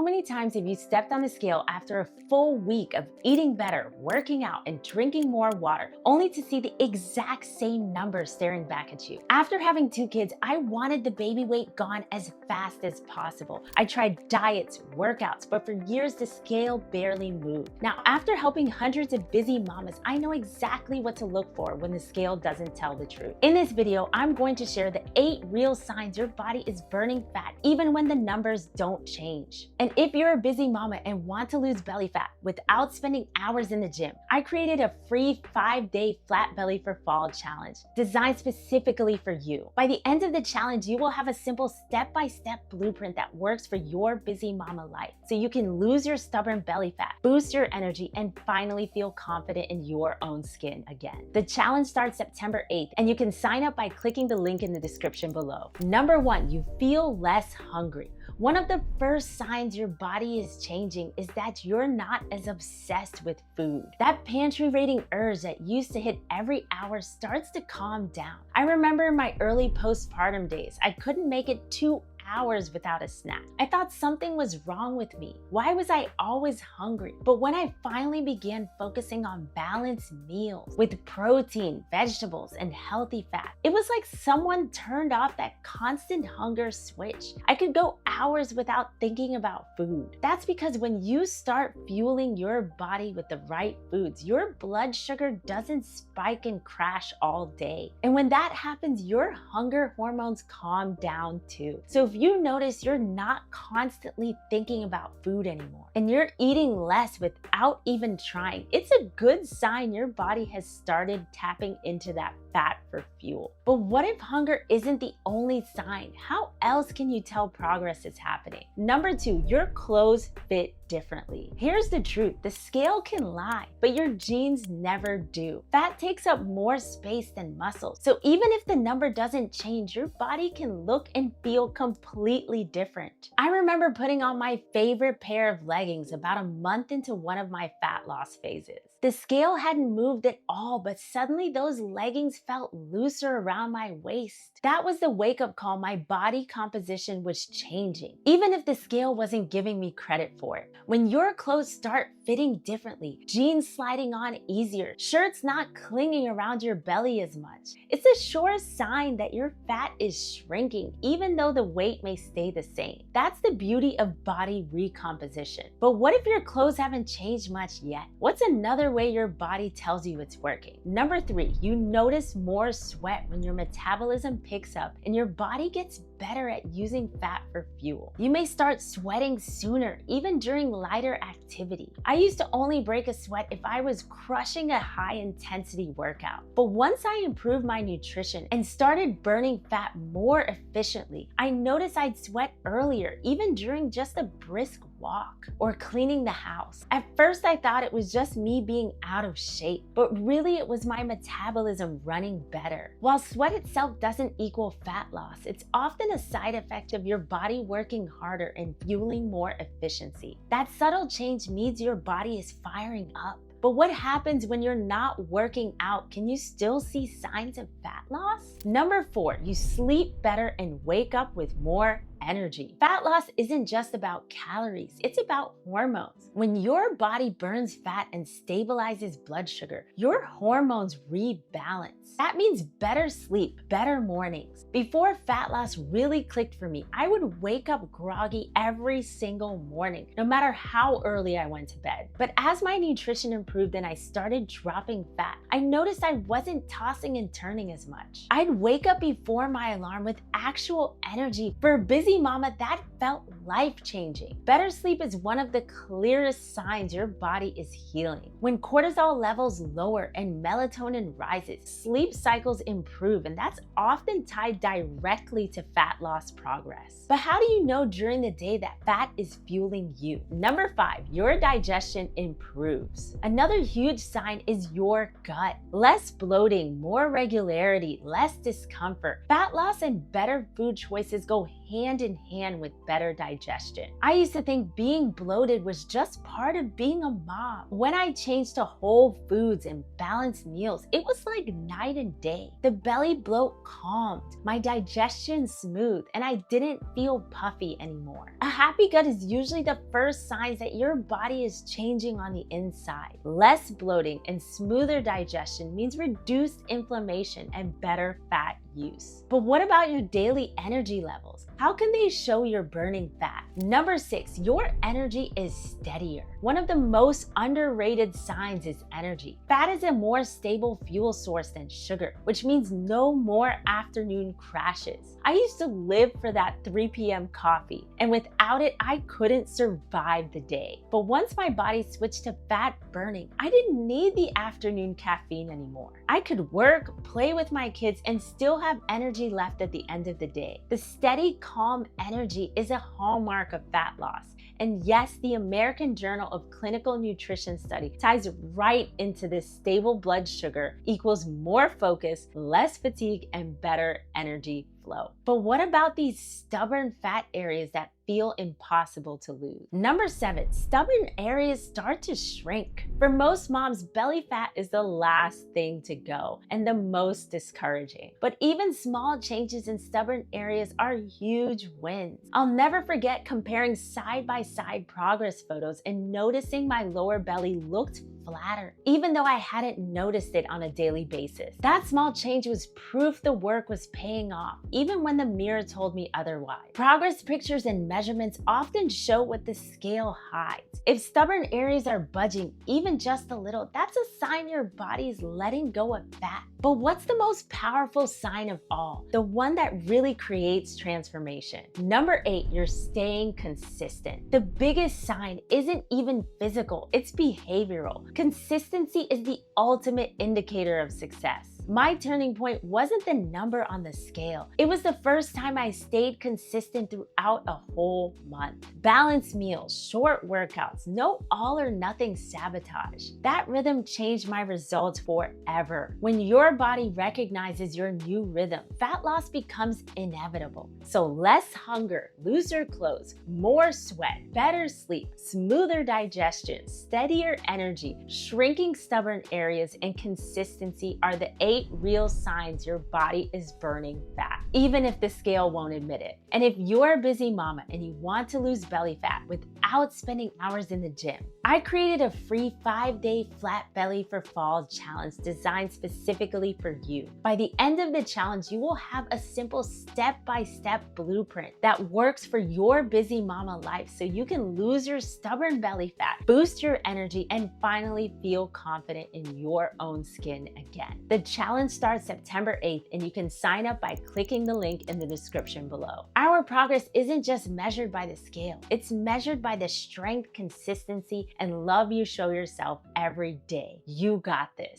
How many times have you stepped on the scale after a full week of eating better, working out, and drinking more water, only to see the exact same number staring back at you? After having 2 kids, I wanted the baby weight gone as fast as possible. I tried diets, workouts, but for years the scale barely moved. Now, after helping hundreds of busy mamas, I know exactly what to look for when the scale doesn't tell the truth. In this video, I'm going to share the 8 real signs your body is burning fat, even when the numbers don't change. And if you're a busy mama and want to lose belly fat without spending hours in the gym, I created a free 5-day flat belly for fall challenge designed specifically for you. By the end of the challenge, you will have a simple step-by-step blueprint that works for your busy mama life, so you can lose your stubborn belly fat, boost your energy, and finally feel confident in your own skin again. The challenge starts September 8th, and you can sign up by clicking the link in the description below. Number 1, you feel less hungry. One of the first signs your body is changing is that you're not as obsessed with food. That pantry raiding urge that used to hit every hour starts to calm down. I remember in my early postpartum days, I couldn't make it 2 hours without a snack. I thought something was wrong with me. Why was I always hungry? But when I finally began focusing on balanced meals with protein, vegetables, and healthy fat, it was like someone turned off that constant hunger switch. I could go hours without thinking about food. That's because when you start fueling your body with the right foods, your blood sugar doesn't spike and crash all day. And when that happens, your hunger hormones calm down too. So if you notice you're not constantly thinking about food anymore and you're eating less without even trying, it's a good sign your body has started tapping into that fat for fuel. But what if hunger isn't the only sign? How else can you tell progress is happening? Number 2, your clothes fit differently. Here's the truth, the scale can lie, but your genes never do. Fat takes up more space than muscle. So even if the number doesn't change, your body can look and feel completely different. I remember putting on my favorite pair of leggings about a month into one of my fat loss phases. The scale hadn't moved at all, but suddenly those leggings felt looser around my waist. That was the wake-up call. My body composition was changing, even if the scale wasn't giving me credit for it. When your clothes start fitting differently, jeans sliding on easier, shirts not clinging around your belly as much, it's a sure sign that your fat is shrinking, even though the weight may stay the same. That's the beauty of body recomposition. But what if your clothes haven't changed much yet? What's another way your body tells you it's working? Number 3, you notice more sweat when your metabolism picks up and your body gets better at using fat for fuel. You may start sweating sooner, even during lighter activity. I used to only break a sweat if I was crushing a high-intensity workout. But once I improved my nutrition and started burning fat more efficiently, I noticed I'd sweat earlier, even during just a brisk walk or cleaning the house. At first, I thought it was just me being out of shape, but really it was my metabolism running better. While sweat itself doesn't equal fat loss, it's often a side effect of your body working harder and fueling more efficiency. That subtle change means your body is firing up. But what happens when you're not working out? Can you still see signs of fat loss? Number 4, you sleep better and wake up with more energy. Fat loss isn't just about calories, it's about hormones. When your body burns fat and stabilizes blood sugar, your hormones rebalance. That means better sleep, better mornings. Before fat loss really clicked for me, I would wake up groggy every single morning, no matter how early I went to bed. But as my nutrition improved and I started dropping fat, I noticed I wasn't tossing and turning as much. I'd wake up before my alarm with actual energy. For a busy mama, that felt life-changing. Better sleep is one of the clearest signs your body is healing. When cortisol levels lower and melatonin rises, sleep cycles improve, and that's often tied directly to fat loss progress. But how do you know during the day that fat is fueling you? Number 5, your digestion improves. Another huge sign is your gut. Less bloating, more regularity, less discomfort. Fat loss and better food choices go hand in hand with better digestion. I used to think being bloated was just part of being a mom. When I changed to whole foods and balanced meals, it was like night and day. The belly bloat calmed, my digestion smooth, and I didn't feel puffy anymore. A happy gut is usually the first signs that your body is changing on the inside. Less bloating and smoother digestion means reduced inflammation and better fat use. But what about your daily energy levels? How can they show you're burning fat? Number 6, your energy is steadier. One of the most underrated signs is energy. Fat is a more stable fuel source than sugar, which means no more afternoon crashes. I used to live for that 3 p.m. coffee, and without it, I couldn't survive the day. But once my body switched to fat burning, I didn't need the afternoon caffeine anymore. I could work, play with my kids, and still have energy left at the end of the day. The steady, calm energy is a hallmark of fat loss. And yes, the American Journal of Clinical Nutrition study ties right into this. Stable blood sugar equals more focus, less fatigue, and better energy flow. But what about these stubborn fat areas that feel impossible to lose? Number 7, stubborn areas start to shrink. For most moms, belly fat is the last thing to go and the most discouraging. But even small changes in stubborn areas are huge wins. I'll never forget comparing side-by-side progress photos and noticing my lower belly looked flatter, even though I hadn't noticed it on a daily basis. That small change was proof the work was paying off, even when the mirror told me otherwise. Progress pictures and measurements often show what the scale hides. If stubborn areas are budging even just a little, that's a sign your body is letting go of fat. But what's the most powerful sign of all? The one that really creates transformation. Number 8, you're staying consistent. The biggest sign isn't even physical, it's behavioral. Consistency is the ultimate indicator of success. My turning point wasn't the number on the scale. It was the first time I stayed consistent throughout a whole month. Balanced meals, short workouts, no all or nothing sabotage. That rhythm changed my results forever. When your body recognizes your new rhythm, fat loss becomes inevitable. So less hunger, looser clothes, more sweat, better sleep, smoother digestion, steadier energy, shrinking stubborn areas, and consistency are the 8 real signs your body is burning fat, even if the scale won't admit it. And if you're a busy mama and you want to lose belly fat without spending hours in the gym, I created a free 5-day flat belly for fall challenge designed specifically for you. By the end of the challenge, you will have a simple step-by-step blueprint that works for your busy mama life so you can lose your stubborn belly fat, boost your energy, and finally feel confident in your own skin again. The challenge starts September 8th, and you can sign up by clicking the link in the description below. Our progress isn't just measured by the scale, it's measured by the strength, consistency, and love you show yourself every day. You got this.